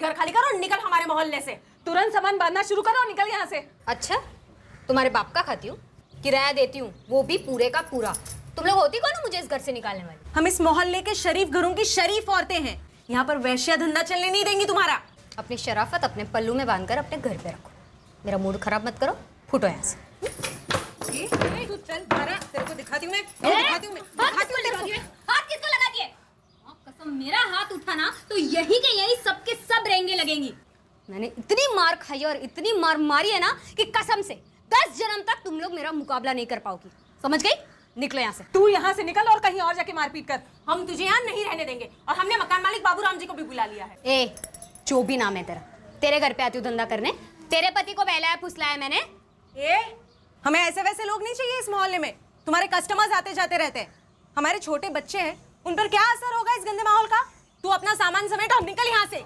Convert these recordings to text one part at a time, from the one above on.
घर खाली कर और निकल हमारे मोहल्ले से। तुरंत सामान बांधना शुरू करो और निकल यहाँ से। अच्छा, तुम्हारे बाप का खाती हूँ, किराया देती हूँ, वो भी पूरे का पूरा। तुम लोग होती कौन हो मुझे इस घर से निकालने वाली? हम इस मोहल्ले के शरीफ घरों की शरीफ औरतें हैं, यहाँ पर वैश्या धंधा चलने नहीं देंगी तुम्हारा। अपनी शराफत अपने पल्लू में बांधकर अपने घर पे रखो, मेरा मूड खराब मत करो, फुटो यहाँ से। तू चल बारा, तेरे को दिखाती हूँ मैं। हाथ किसको लगा दिए? कसम, मेरा हाथ उठा ना तो यही के यही सबके सब रेंगे लगेंगी। मैंने इतनी मार खाई और इतनी मार मारी है ना कि कसम से 10 जन्म तक तुम लोग मेरा मुकाबला नहीं कर पाओगी, समझ गई? निकलो यहाँ से। तू यहाँ से निकल और कहीं और जाके मारपीट कर। हम तुझे यहाँ नहीं रहने देंगे और हमने मकान मालिक बाबूराम जी को भी बुला लिया है। ए, जो भी नाम है तेरा, तेरे घर पे आती हूँ धंधा करने, तेरे पति को बहलाया फुसलाया मैंने। हमें ऐसे वैसे लोग नहीं चाहिए इस मोहल्ले में। तुम्हारे कस्टमर्स आते जाते रहते हैं, हमारे छोटे बच्चे हैं, उन पर क्या असर होगा इस गंदे माहौल का? तू अपना सामान समेट और निकल यहाँ से।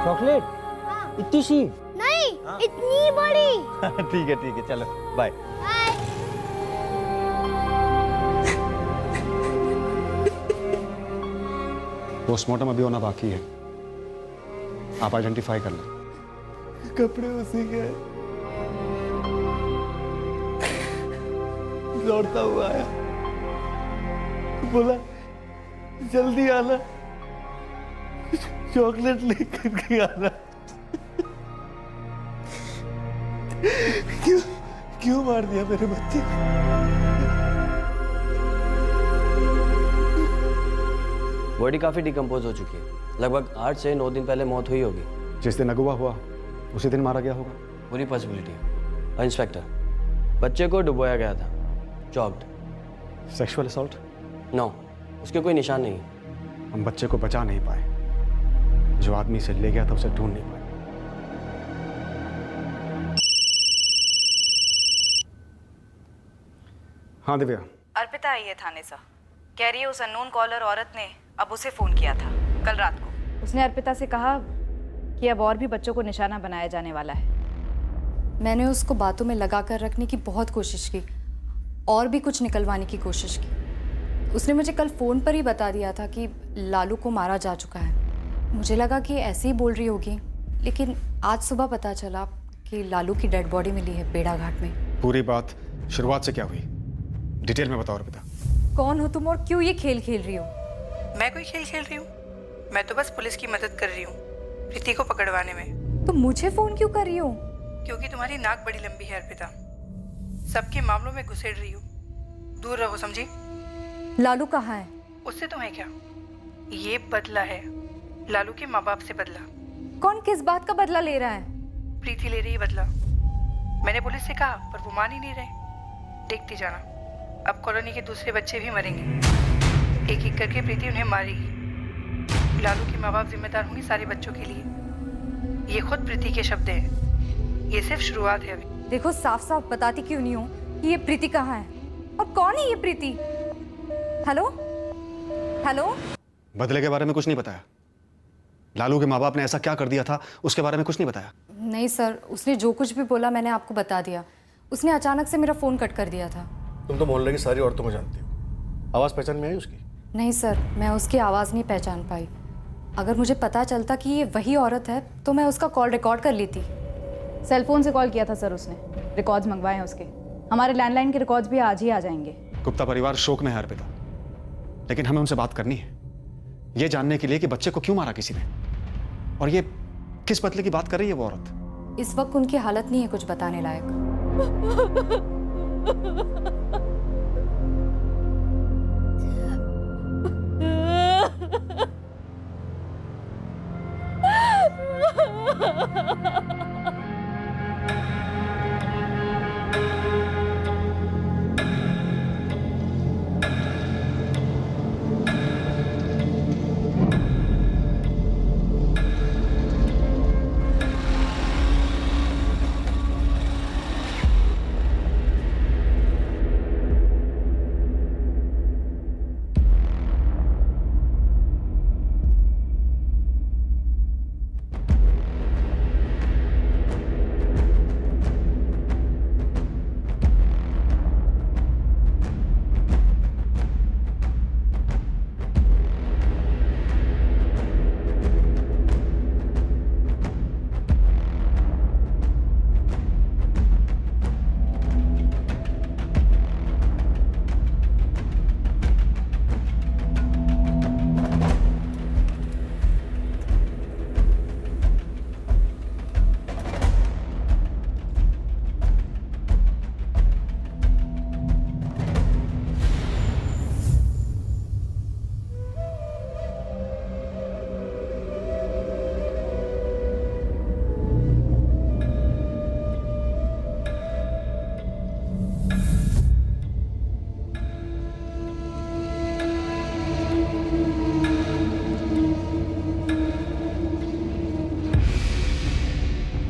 चॉकलेट इतनी सी नहीं, इतनी बड़ी। ठीक है चलो बाय। पोस्टमार्टम अभी होना बाकी है, आप आइडेंटिफाई कर लें। कपड़े उसी के दौड़ता हुआ आया, बोला जल्दी आना, चॉकलेट लेकर के आना। क्यों मार दिया मेरे बच्चे? बॉडी काफी डिकम्पोज हो चुकी है, लगभग 8 से 9 दिन पहले मौत हुई होगी। जिस दिन अगवा हुआ उसी दिन मारा गया होगा। पूरी पॉसिबिलिटी है। इंस्पेक्टर, बच्चे को डुबोया गया था, चॉक्ड। Sexual assault? नो, उसके कोई निशान नहीं है। हम बच्चे को बचा नहीं पाए, जो आदमी से ले गया था उसे ढूंढ नहीं पाए। हाँ दिव्या। अर्पिता आई है थाने से, कह रही है उस अननोन कॉलर औरत ने अब उसे फोन किया था कल रात को। उसने अर्पिता से कहा कि अब और भी बच्चों को निशाना बनाया जाने वाला है। मैंने उसको बातों में लगा कर रखने की बहुत कोशिश की और भी कुछ निकलवाने की कोशिश की। उसने मुझे कल फ़ोन पर ही बता दिया था कि लालू को मारा जा चुका है। मुझे लगा कि ऐसे ही बोल रही होगी, लेकिन आज सुबह पता चला कि लालू की डेड बॉडी मिली है बेड़ा घाट में। पूरी बात शुरुआत से क्या हुई, डिटेल में बताओ अर्पिता। कौन हो तुम और क्यों ये खेल खेल रही हो? मैं कोई खेल खेल रही हूँ? मैं तो बस पुलिस की मदद कर रही हूँ प्रीति को पकड़वाने में। तो मुझे फ़ोन क्यों कर रही हो? क्योंकि तुम्हारी नाक बड़ी लंबी है अर्पिता, सबके मामलों में घुसेड़ रही हो। दूर रहो, समझी? लालू कहाँ है? उससे तुम्हें क्या, ये बदला है लालू के माँ बाप से बदला। कौन किस बात का बदला ले रहा है? प्रीति ले रही है बदला। मैंने पुलिस से कहा पर वो मान ही नहीं रहे। देखती जाना, अब कॉलोनी के दूसरे बच्चे भी मरेंगे, एक एक करके प्रीति उन्हें मारेगी। लालू के माँ बाप जिम्मेदार होंगे सारे बच्चों के लिए। ये खुद प्रीति के शब्द हैं, ये सिर्फ शुरुआत है अभी। देखो, साफ साफ बताती क्यों नहीं हो कि ये प्रीति कहाँ है और कौन है ये प्रीति? Hello hello. बदले के बारे में कुछ नहीं बताया? लालू के माँ बाप ने ऐसा क्या कर दिया था उसके बारे में कुछ नहीं बताया? नहीं सर, उसने जो कुछ भी बोला मैंने आपको बता दिया। उसने अचानक से मेरा फ़ोन कट कर दिया था। तुम तो मोहल्ले की सारी औरतों को जानती हो, आवाज़ पहचान में आई उसकी? नहीं सर, मैं उसकी आवाज़ नहीं पहचान पाई। अगर मुझे पता चलता कि ये वही औरत है तो मैं उसका कॉल रिकॉर्ड कर लेती। सेल फोन से कॉल किया था सर उसने, रिकॉर्ड्स मंगवाए हैं उसके। हमारे लैंडलाइन के रिकॉर्ड्स भी आज ही आ जाएंगे। गुप्ता परिवार शोक में है अर्पिता, लेकिन हमें उनसे बात करनी है, ये जानने के लिए कि बच्चे को क्यों मारा किसी ने, और ये किस बदले की बात कर रही है वो औरत। इस वक्त उनकी हालत नहीं है कुछ बताने लायक।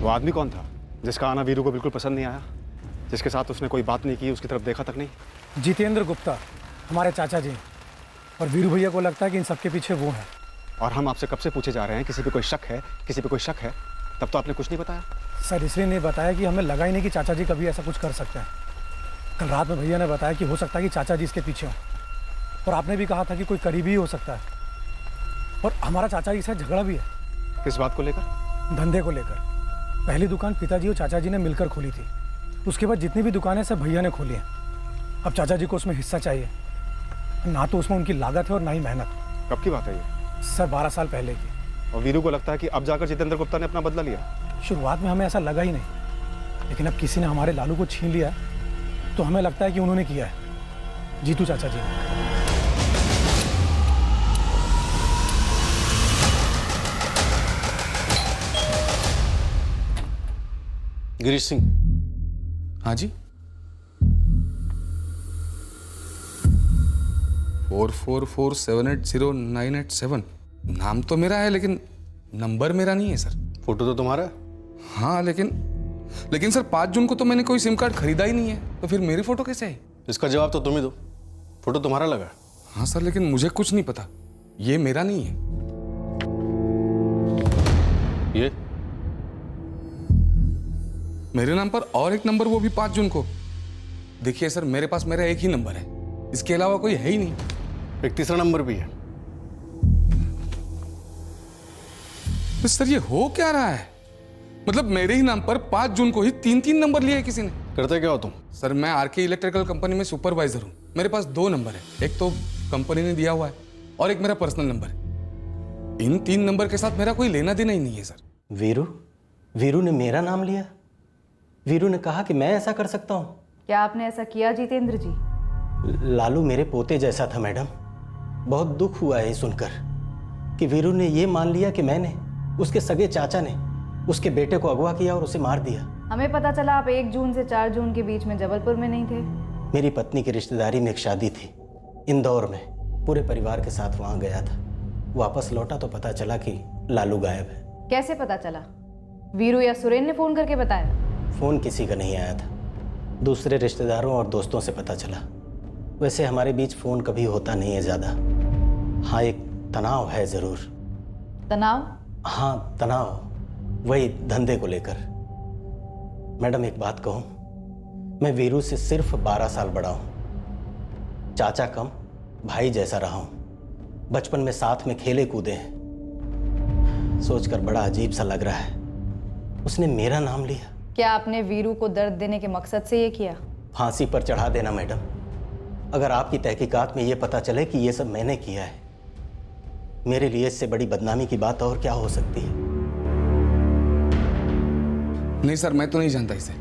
वो आदमी कौन था जिसका आना वीरू को बिल्कुल पसंद नहीं आया, जिसके साथ उसने कोई बात नहीं की, उसकी तरफ देखा तक नहीं? जितेंद्र गुप्ता, हमारे चाचा जी। और वीरू भैया को लगता है कि इन सबके पीछे वो हैं। और हम आपसे कब से पूछे जा रहे हैं किसी पे कोई शक है, किसी पे कोई शक है, तब तो आपने कुछ नहीं बताया। सर इसलिए नहीं बताया कि हमें लगा ही नहीं कि चाचा जी कभी ऐसा कुछ कर सकते हैं। कल रात में भैया ने बताया कि हो सकता है कि चाचा जी इसके पीछे हों, और आपने भी कहा था कि कोई करीबी ही हो सकता है। और हमारा चाचा जी से झगड़ा भी है। किस बात को लेकर? धंधे को लेकर। पहली दुकान पिताजी और चाचा जी ने मिलकर खोली थी, उसके बाद जितनी भी दुकानें सब भैया ने खोली हैं। अब चाचा जी को उसमें हिस्सा चाहिए। ना तो उसमें उनकी लागत है और ना ही मेहनत। कब की बात है ये? सर 12 साल पहले की। और वीरू को लगता है कि अब जाकर जितेंद्र गुप्ता ने अपना बदला लिया। शुरुआत में हमें ऐसा लगा ही नहीं, लेकिन अब किसी ने हमारे लालू को छीन लिया तो हमें लगता है कि उन्होंने किया है। जीतू चाचा जी ने। गिरीश सिंह। हाँ जी। 4447809887 नाम तो मेरा है, लेकिन नंबर मेरा नहीं है सर। फोटो तो तुम्हारा है। हाँ लेकिन सर 5 जून को तो मैंने कोई सिम कार्ड खरीदा ही नहीं है, तो फिर मेरी फोटो कैसे है? इसका जवाब तो तुम ही दो। फोटो तुम्हारा लगा है। हाँ सर, लेकिन मुझे कुछ नहीं पता, ये मेरा नहीं है। ये मेरे नाम पर और एक नंबर, वो भी 5 जून को। देखिए सर, मेरे पास मेरा एक ही नंबर है, इसके अलावा कोई है ही नहीं। एक तीसरा नंबर भी है। तो सर ये हो क्या रहा है? मतलब मेरे ही नाम पर 5 जून को ही 3 नंबर लिए किसी ने। करते क्या हो तुम? सर मैं आरके इलेक्ट्रिकल कंपनी में सुपरवाइजर हूँ। मेरे पास 2 नंबर है, एक तो कंपनी ने दिया हुआ है और एक मेरा पर्सनल नंबर है। इन 3 नंबर के साथ मेरा कोई लेना देना ही नहीं है सर। वीरू ने मेरा नाम लिया। वीरू ने कहा कि मैं ऐसा कर सकता हूँ। क्या आपने ऐसा किया जितेंद्र जी? लालू मेरे पोते जैसा था मैडम। बहुत दुख हुआ है सुनकर कि वीरू ने ये मान लिया कि मैंने, उसके सगे चाचा ने उसके बेटे को अगवा किया और उसे मार दिया। हमें पता चला आप 1 जून से 4 जून के बीच में जबलपुर में नहीं थे। मेरी पत्नी की रिश्तेदारी में एक शादी थी इंदौर में। पूरे परिवार के साथ वहाँ गया था। वापस लौटा तो पता चला कि लालू गायब है। कैसे पता चला? वीरू या सुरेन ने फोन करके बताया? फ़ोन किसी का नहीं आया था, दूसरे रिश्तेदारों और दोस्तों से पता चला। वैसे हमारे बीच फ़ोन कभी होता नहीं है ज़्यादा। हाँ, एक तनाव है ज़रूर। तनाव? हाँ तनाव, वही धंधे को लेकर। मैडम एक बात कहूँ, मैं वीरू से सिर्फ 12 साल बड़ा हूँ। चाचा कम, भाई जैसा रहा हूँ। बचपन में साथ में खेले कूदे हैं। सोचकर बड़ा अजीब सा लग रहा है, उसने मेरा नाम लिया। क्या आपने वीरू को दर्द देने के मकसद से ये किया? फांसी पर चढ़ा देना मैडम। अगर आपकी तहकीकात में ये पता चले कि ये सब मैंने किया है, मेरे लिए इससे बड़ी बदनामी की बात और क्या हो सकती है? नहीं सर, मैं तो नहीं जानता इसे।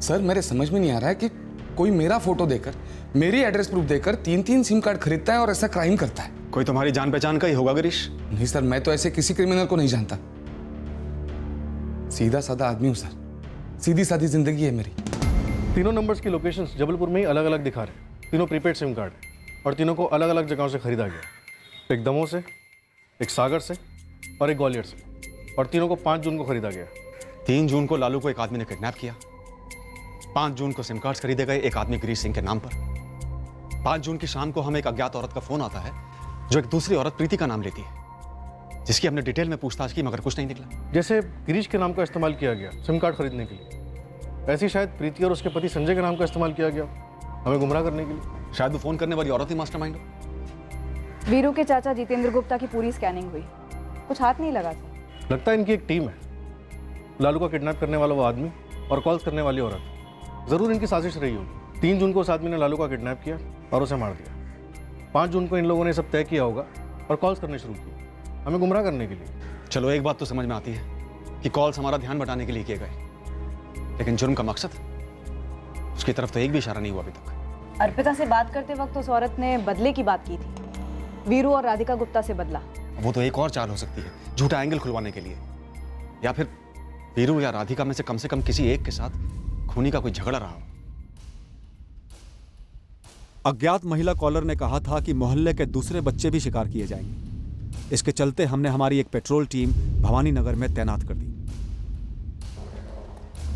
सर मेरे समझ में नहीं आ रहा है कि कोई मेरा फोटो देकर, मेरी एड्रेस प्रूफ देकर 3 सिम कार्ड खरीदता है और ऐसा क्राइम करता है। कोई तुम्हारी जान पहचान का ही होगा गिरीश। नहीं सर, मैं तो ऐसे किसी क्रिमिनल को नहीं जानता। सीधा साधा आदमी हूँ सर, सीधी सादी जिंदगी है मेरी। तीनों नंबर्स की लोकेशंस जबलपुर में ही अलग अलग दिखा रहे हैं। तीनों प्रीपेड सिम कार्ड है और तीनों को अलग अलग जगहों से खरीदा गया। एक दमोह से, एक सागर से और एक ग्वालियर से। और तीनों को 5 जून को खरीदा गया। 3 जून को लालू को एक आदमी ने किडनैप किया। 5 जून को सिम कार्ड्स खरीदे गए एक आदमी गिरीश सिंह के नाम पर। 5 जून की शाम को हमें एक अज्ञात औरत का फोन आता है जो एक दूसरी औरत प्रीति का नाम लेती है, जिसकी हमने डिटेल में पूछताछ की मगर कुछ नहीं निकला। जैसे गिरीश के नाम का इस्तेमाल किया गया सिम कार्ड खरीदने के लिए, ऐसे ही शायद प्रीति और उसके पति संजय के नाम का इस्तेमाल किया गया हमें गुमराह करने के लिए। शायद वो फोन करने वाली औरत ही मास्टरमाइंड हो। वीरू के चाचा जितेंद्र गुप्ता की पूरी स्कैनिंग हुई, कुछ हाथ नहीं लगा था। लगता है इनकी एक टीम है। लालू का किडनैप करने वाला वो आदमी और कॉल्स करने वाली औरत, जरूर इनकी साजिश रही होगी। 3 जून को उस आदमी ने लालू का किडनैप किया और उसे मार दिया। 5 जून को इन लोगों ने सब तय किया होगा और कॉल्स करने शुरू किए हमें गुमराह करने के लिए। चलो एक बात तो समझ में आती है कि कॉल्स हमारा ध्यान बटाने के लिए किए गए, लेकिन जुर्म का मकसद, उसकी तरफ तो एक भी इशारा नहीं हुआ अभी तक। अर्पिता से बात करते वक्त उस औरत ने बदले की बात की थी, वीरू और राधिका गुप्ता से बदला। वो तो एक और चाल हो सकती है, झूठा एंगल खुलवाने के लिए, या फिर वीरू या राधिका में से कम किसी एक के साथ खूनी का कोई झगड़ा रहा हो। अज्ञात महिला कॉलर ने कहा था कि मोहल्ले के दूसरे बच्चे भी शिकार किए जाएंगे। इसके चलते हमने हमारी एक पेट्रोल टीम भवानी नगर में तैनात कर दी।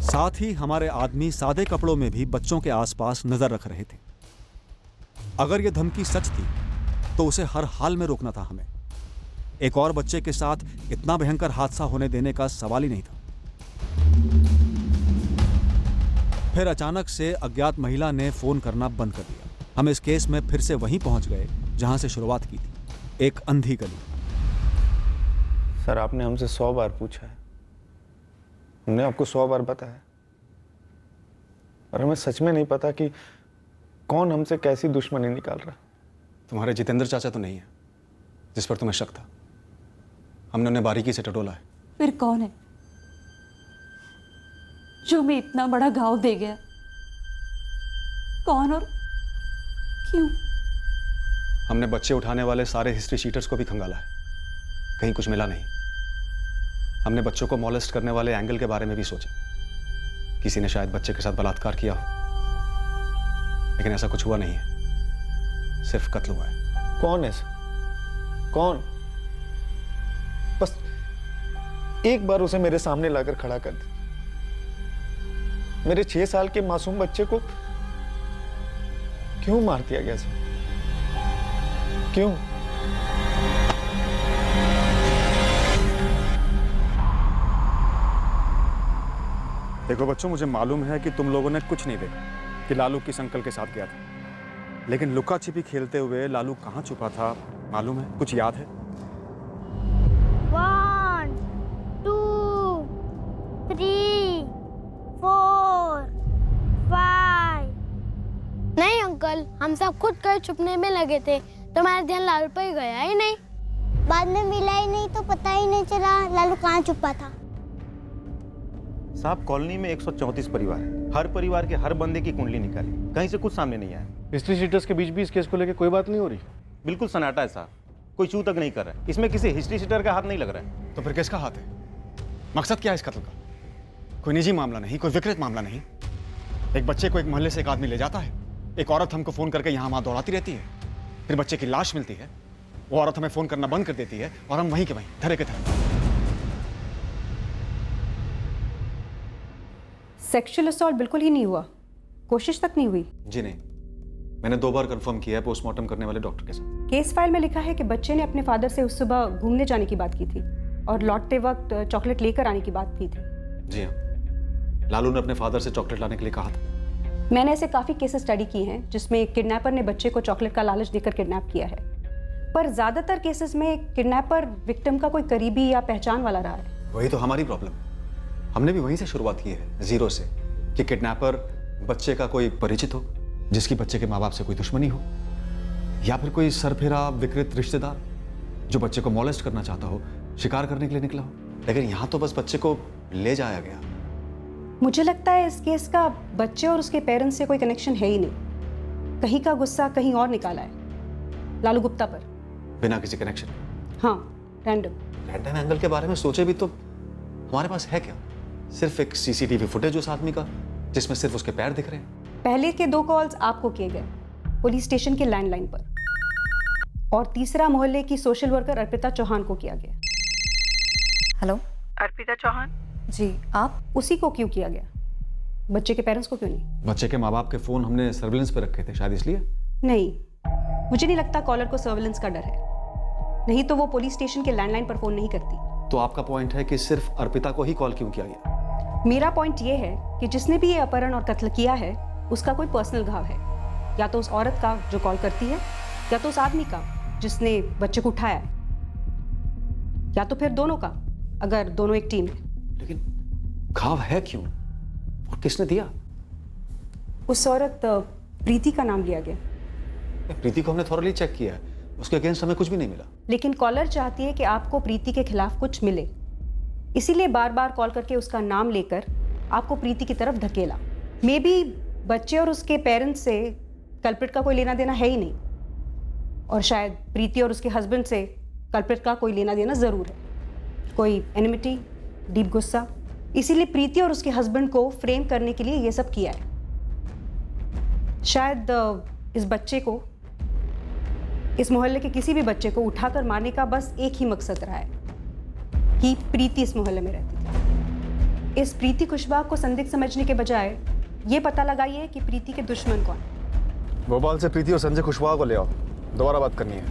साथ ही हमारे आदमी सादे कपड़ों में भी बच्चों के आसपास नजर रख रहे थे। अगर यह धमकी सच थी तो उसे हर हाल में रोकना था हमें। एक और बच्चे के साथ इतना भयंकर हादसा होने देने का सवाल ही नहीं था। फिर अचानक से अज्ञात महिला ने फोन करना बंद कर दिया। हम इस केस में फिर से वहीं पहुंच गए जहां से शुरुआत की थी, एक अंधी गली। सर, आपने हमसे 100 बार पूछा है, हमने आपको 100 बार बताया, और हमें सच में नहीं पता कि कौन हमसे कैसी दुश्मनी निकाल रहा। तुम्हारे जितेंद्र चाचा तो नहीं है जिस पर तुम्हें शक था? हमने उन्हें बारीकी से टटोला है। फिर कौन है जो हमें इतना बड़ा घाव दे गया? कौन और क्यों? हमने बच्चे उठाने वाले सारे हिस्ट्री शीटर्स को भी खंगाला है, कहीं कुछ मिला नहीं। हमने बच्चों को मॉलेस्ट करने वाले एंगल के बारे में भी सोचा, किसी ने शायद बच्चे के साथ बलात्कार किया हो, लेकिन ऐसा कुछ हुआ नहीं है, सिर्फ कत्ल हुआ है। कौन है सर? कौन? बस एक बार उसे मेरे सामने लाकर खड़ा कर दे। मेरे 6 साल के मासूम बच्चे को क्यों मार दिया गया सर? क्यों? देखो बच्चों, मुझे मालूम है कि तुम लोगों ने कुछ नहीं देखा कि लालू किस अंकल के साथ गया था, लेकिन लुका छिपी खेलते हुए लालू कहाँ छुपा था मालूम है? कुछ याद है? 1 2 3 4 5। नहीं अंकल, हम सब खुद कर छुपने में लगे थे, तुम्हारा ध्यान लालू पर ही गया ही नहीं। बाद में मिला ही नहीं तो पता ही नहीं चला लालू कहाँ छुपा था। साहब, कॉलोनी में 134 परिवार है, हर परिवार के हर बंदे की कुंडली निकाली, कहीं से कुछ सामने नहीं आया। हिस्ट्री शीटर्स के बीच भी इस केस को लेकर कोई बात नहीं हो रही? बिल्कुल सन्नाटा है साहब, कोई चू तक नहीं कर रहा है। इसमें किसी हिस्ट्री शीटर का हाथ नहीं लग रहा है। तो फिर किसका हाथ है? मकसद क्या है इस कत्ल का? कोई निजी मामला नहीं, कोई विकृत मामला नहीं। एक बच्चे को एक मोहल्ले से एक आदमी ले जाता है, एक औरत हमको फोन करके यहाँ वहां दौड़ाती रहती है, फिर बच्चे की लाश मिलती है, वो औरत हमें फोन करना बंद कर देती है और हम वहीं के वहीं धरे के धरे। सेक्सुअल असॉल्ट बिल्कुल ही नहीं हुआ, कोशिश तक नहीं हुई? जी नहीं, मैंने 2 बार कंफर्म किया है पोस्टमार्टम करने वाले डॉक्टर के साथ। केस फाइल में लिखा है कि बच्चे ने अपने फादर से उस सुबह घूमने जाने की बात की थी और लौटते वक्त चॉकलेट लेकर आने की बात की थी। जी हाँ, लालू ने अपने फादर से चॉकलेट लाने के लिए कहा था। मैंने ऐसे काफ़ी केसेस स्टडी किए हैं जिसमें किडनैपर ने बच्चे को चॉकलेट का लालच देकर किडनैप किया है, पर ज़्यादातर केसेस में किडनैपर विक्टिम का कोई करीबी या पहचान वाला रहा है। वही तो हमारी प्रॉब्लम है, हमने भी वहीं से शुरुआत की है, जीरो से, कि किडनैपर बच्चे का कोई परिचित हो, जिसकी बच्चे के माँ बाप से कोई दुश्मनी हो, या फिर कोई सरफिरा विकृत रिश्तेदार जो बच्चे को मॉलेस्ट करना चाहता हो, शिकार करने के लिए निकला हो। लेकिन यहाँ तो बस बच्चे को ले जाया गया। मुझे लगता है इस केस का बच्चे और उसके पेरेंट्स से कोई कनेक्शन है ही नहीं, कहीं का गुस्सा कहीं और निकाला है लालू गुप्ता पर, बिना किसी कनेक्शन। हाँ, रैंडम एंगल के बारे में सोचे भी तो हमारे पास है क्या? सिर्फ एक सीसीटीवी फुटेज उस आदमी का जिसमें सिर्फ उसके पैर दिख रहे हैं। पहले के 2 कॉल्स आपको किए गए पुलिस स्टेशन के लैंडलाइन पर, और तीसरा मोहल्ले की सोशल वर्कर अर्पिता चौहान को किया गया। हेलो, अर्पिता चौहान? जी, आप? उसी को क्यों किया गया, बच्चे के पेरेंट्स को क्यों नहीं? बच्चे के माँ बाप के फोन हमने सर्विलेंस पे रखे थे, शायद इसलिए। नहीं, मुझे नहीं लगता कॉलर को सर्विलेंस का डर है, नहीं तो वो पुलिस स्टेशन के लैंडलाइन पर फोन नहीं करती। तो आपका पॉइंट है कि सिर्फ अर्पिता को ही कॉल क्यों किया गया? मेरा पॉइंट ये है कि जिसने भी ये अपहरण और कत्ल किया है उसका कोई पर्सनल घाव है, या तो उस औरत का जो कॉल करती है, या तो उस आदमी का जिसने बच्चे को उठाया है, या तो फिर दोनों का, अगर दोनों एक टीम है। लेकिन घाव है क्यों और किसने दिया? उस औरत प्रीति का नाम लिया गया। प्रीति को हमने थॉरली चेक किया है, उसके अगेंस्ट हमें कुछ भी नहीं मिला। लेकिन कॉलर चाहती है कि आपको प्रीति के खिलाफ कुछ मिले, इसीलिए बार बार कॉल करके उसका नाम लेकर आपको प्रीति की तरफ धकेला। मे बी बच्चे और उसके पेरेंट्स से कल्प्रिट का कोई लेना देना है ही नहीं, और शायद प्रीति और उसके हस्बैंड से कल्प्रिट का कोई लेना देना ज़रूर है, कोई एनिमिटी, डीप गुस्सा। इसीलिए प्रीति और उसके हस्बैंड को फ्रेम करने के लिए ये सब किया है। शायद इस बच्चे को, इस मोहल्ले के किसी भी बच्चे को उठाकर मारने का बस एक ही मकसद रहा है कि प्रीति इस मोहल्ले में रहती थी। इस प्रीति कुशवाहा को संदिग्ध समझने के बजाय ये पता लगाइए कि प्रीति के दुश्मन कौन। भोपाल से प्रीति और संजय कुशवाहा को ले आओ, दोबारा बात करनी है।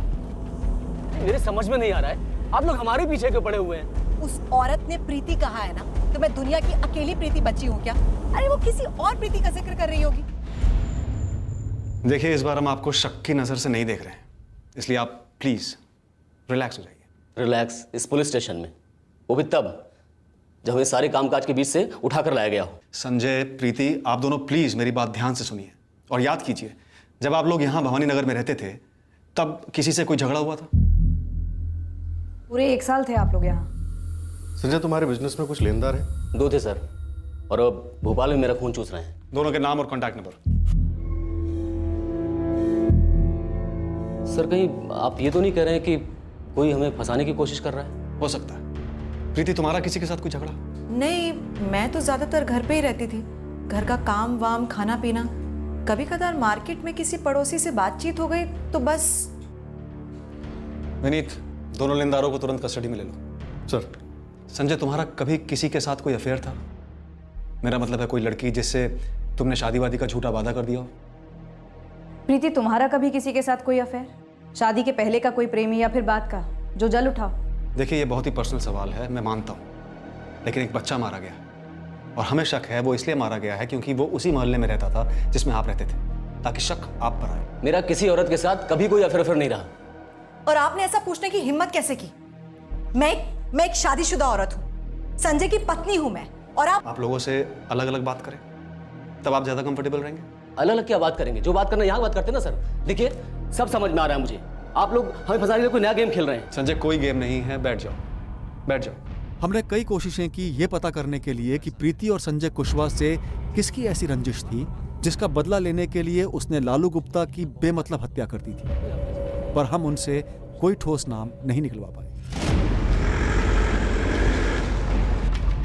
मेरे समझ में नहीं आ रहा है, आप लोग हमारे पीछे क्यों पड़े हुए हैं? उस औरत ने प्रीति कहा है ना, तो मैं दुनिया की अकेली प्रीति बची हूँ क्या? अरे वो किसी और प्रीति का जिक्र कर रही होगी। देखिए, इस बार हम आपको शक की नजर से नहीं देख रहे हैं, इसलिए आप प्लीज रिलैक्स हो जाइए। रिलैक्स इस पुलिस स्टेशन में, वो भी तब जब हमें सारे कामकाज के बीच से उठाकर लाया गया हो। संजय, प्रीति, आप दोनों प्लीज मेरी बात ध्यान से सुनिए और याद कीजिए, जब आप लोग यहाँ भवानी नगर में रहते थे तब किसी से कोई झगड़ा हुआ था? पूरे 1 साल थे आप लोग यहाँ। संजय, तुम्हारे बिजनेस में कुछ लेनदार है? 2 थे सर, और अब भोपाल में मेरा खून चूस रहे हैं। दोनों के नाम और कॉन्टैक्ट नंबर। सर, कहीं आप ये तो नहीं कह रहे हैं कि कोई हमें फंसाने की कोशिश कर रहा है? हो सकता है। प्रीति, तुम्हारा किसी के साथ कोई झगड़ा? नहीं, मैं तो ज्यादातर घर पे ही रहती थी। घर का काम वाम, खाना पीना, कभी कदार मार्केट में किसी पड़ोसी से बातचीत हो गई तो बस। विनीत, दोनों लेनदारों को तुरंत कस्टडी में ले लो। सर। संजय, तुम्हारा कभी किसी के साथ कोई अफेयर था? मेरा मतलब है कोई लड़की जिससे तुमने शादी वादी का झूठा वादा कर दिया हो? प्रीति, तुम्हारा कभी किसी के साथ कोई अफेयर? शादी के पहले का कोई प्रेमी या फिर बाद का जो जल उठाओ? देखिए, ये बहुत ही पर्सनल सवाल है, मैं मानता हूँ, लेकिन एक बच्चा मारा गया और हमें शक है वो इसलिए मारा गया है क्योंकि वो उसी मोहल्ले में रहता था जिसमें आप रहते थे, ताकि शक आप पर आए। मेरा किसी औरत के साथ कभी कोई अफेयर नहीं रहा। और आपने ऐसा पूछने की हिम्मत कैसे की? मैं एक शादीशुदा औरत हूँ, संजय की पत्नी हूँ मैं, और आप लोगों से अलग अलग बात करें तब आप ज्यादा कंफर्टेबल रहेंगे। अलग अलग क्या बात करेंगे? जो बात करना यहाँ बात करते ना सर। देखिए, सब समझ में आ रहा है मुझे, आप लोग हमें फंसाने के लिए कोई नया गेम खेल रहे हैं। संजय, कोई गेम नहीं है, बैठ जाओ, बैठ जाओ। हमने कई कोशिशें की ये पता करने के लिए कि प्रीति और संजय कुशवाहा से किसकी ऐसी रंजिश थी जिसका बदला लेने के लिए उसने लालू गुप्ता की बेमतलब हत्या कर दी थी, पर हम उनसे कोई ठोस नाम नहीं निकलवा पाए।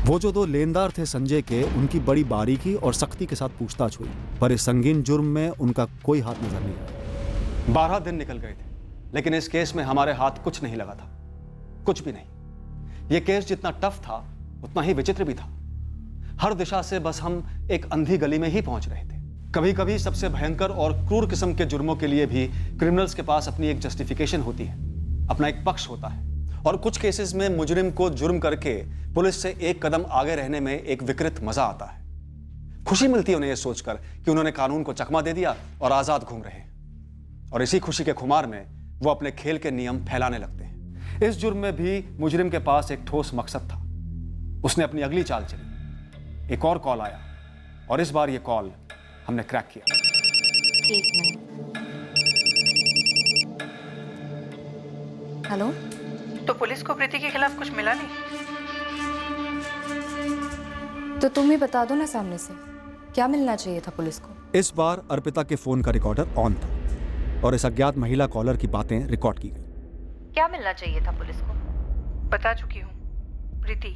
वो जो 2 लेनदार थे संजय के, उनकी बड़ी बारीकी और सख्ती के साथ पूछताछ हुई, पर इस संगीन जुर्म में उनका कोई हाथ नजर नहीं आया। 12 दिन निकल गए थे, लेकिन इस केस में हमारे हाथ कुछ नहीं लगा था, कुछ भी नहीं। यह केस जितना टफ था उतना ही विचित्र भी था। हर दिशा से बस हम एक अंधी गली में ही पहुंच रहे थे। कभी कभी सबसे भयंकर और क्रूर किस्म के जुर्मों के लिए भी क्रिमिनल्स के पास अपनी एक जस्टिफिकेशन होती है, अपना एक पक्ष होता है, और कुछ केसेस में मुजरिम को जुर्म करके पुलिस से एक कदम आगे रहने में एक विकृत मजा आता है। खुशी मिलती है उन्हें यह सोचकर कि उन्होंने कानून को चकमा दे दिया और आजाद घूम रहे हैं, और इसी खुशी के खुमार में वो अपने खेल के नियम फैलाने लगते हैं। इस जुर्म में भी मुजरिम के पास एक ठोस मकसद था। उसने अपनी अगली चाल चली। एक और कॉल आया और इस बार ये कॉल हमने क्रैक किया। 1 मिनट। हेलो। तो पुलिस को प्रीति के खिलाफ कुछ मिला नहीं? तो तुम ही बता दो ना सामने से, क्या मिलना चाहिए था पुलिस को? इस बार अर्पिता के फोन का रिकॉर्डर ऑन था और इस अज्ञात महिला कॉलर की बातें रिकॉर्ड की गई। क्या मिलना चाहिए था पुलिस को? बता चुकी हूँ प्रीति,